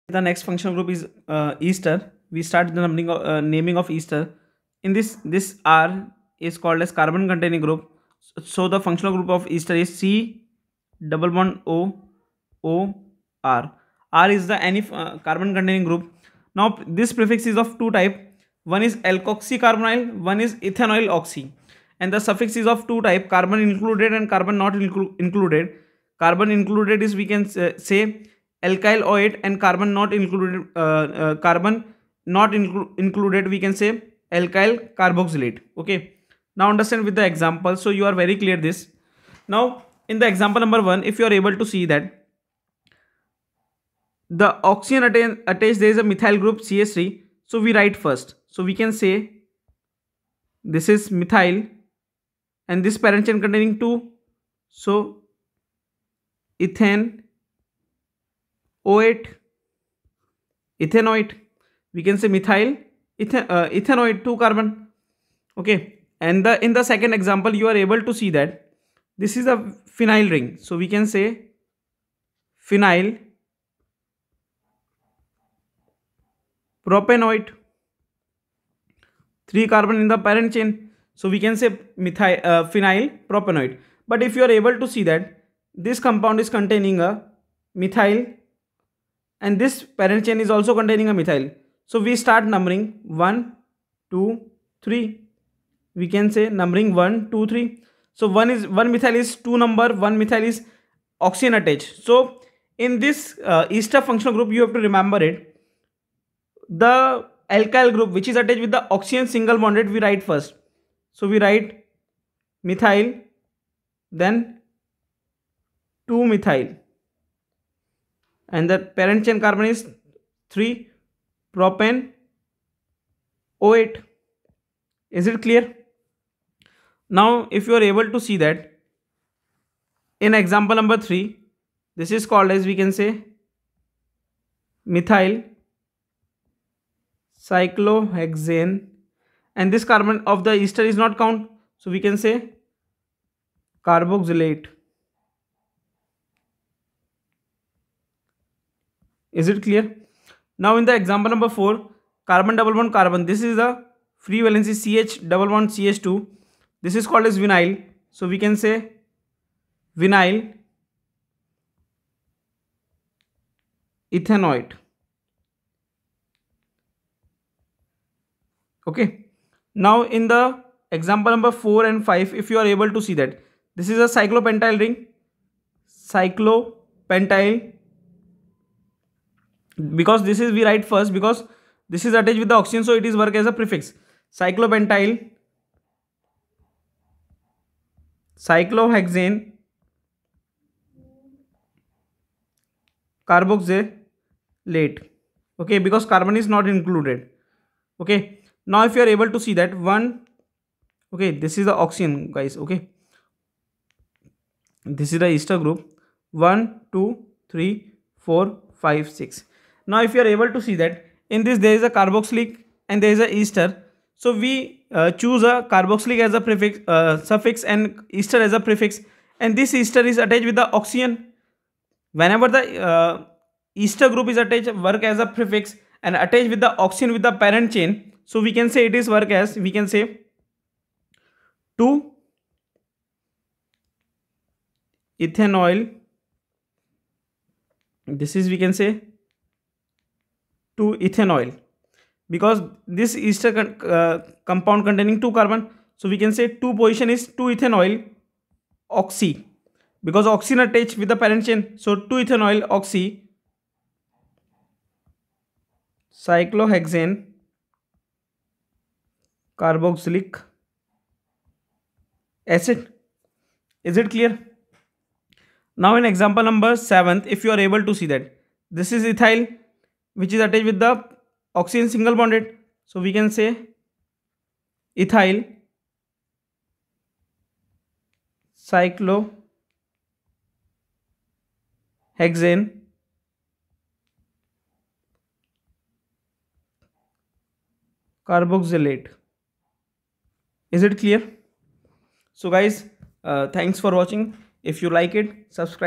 The next functional group is ester. We start the naming of ester. In this R is called as carbon containing group. So the functional group of ester is C double bond O R. R is the any carbon containing group. Now this prefix is of two type. One is alkoxycarbonyl, one is ethanoyl oxy, and the suffix is of two type: carbon included and carbon not included. Carbon included is we can say alkyl OH, and carbon not included included we can say alkyl carboxylate. Okay, now understand with the example, so you are very clear this. Now in the example number 1, if you are able to see that the oxygen attached, there is a methyl group CH3, so we write first. So we can say this is methyl and this parent chain containing 2, so ethane OH ethanoate, we can say methyl ethanoate 2 carbon. Okay, and in the second example you are able to see that this is a phenyl ring, so we can say phenyl propanoate 3 carbon in the parent chain, so we can say phenyl propanoate. But if you are able to see that this compound is containing a methyl and this parent chain is also containing a methyl, so we start numbering 1 2 3, we can say numbering 1 2 3. So one methyl is 2 number, one methyl is oxygen attached. So in this ester functional group you have to remember it, the alkyl group which is attached with the oxygen single bonded we write first. So we write methyl, then 2 methyl, and the parent chain carbon is 3 propane O8. Is it clear? Now if you are able to see that in example number 3, this is called as we can say methyl cyclohexane, and this carbon of the ester is not count, so we can say carboxylate. Is it clear? Now in the example number 4, carbon double bond carbon, this is the free valency CH double bond CH2, this is called as vinyl, so we can say vinyl ethanoate. Okay, now in the example number 4 and 5, if you are able to see that this is a cyclopentyl ring, cyclopentyl, because this is we write first because this is attached with the oxygen, so it is work as a prefix. Cyclopentyl cyclohexane carboxylate. Okay, because carbon is not included. Okay, now if you are able to see that one, okay, this is the oxygen guys. Okay, this is the ester group 1 2 3 4 5 6. Now if you are able to see that in this there is a carboxylic and there is a ester, so we choose a carboxylic as a prefix suffix and ester as a prefix, and this ester is attached with the oxygen. Whenever the ester group is attached, work as a prefix and attached with the oxygen with the parent chain, so we can say it is work as we can say 2 ethanoyl, this is we can say 2 ethanoyl, because this ester compound containing 2 carbon, so we can say 2 position is 2 ethanoyl oxy, because oxygen attached with the parent chain, so 2 ethanoyl oxy cyclohexane carboxylic acid. Is it clear? Now in example number 7, if you are able to see that this is ethyl which is attached with the oxygen single bonded, so we can say ethyl cyclohexane carboxylate. Is it clear? So guys, thanks for watching. If you like it, subscribe.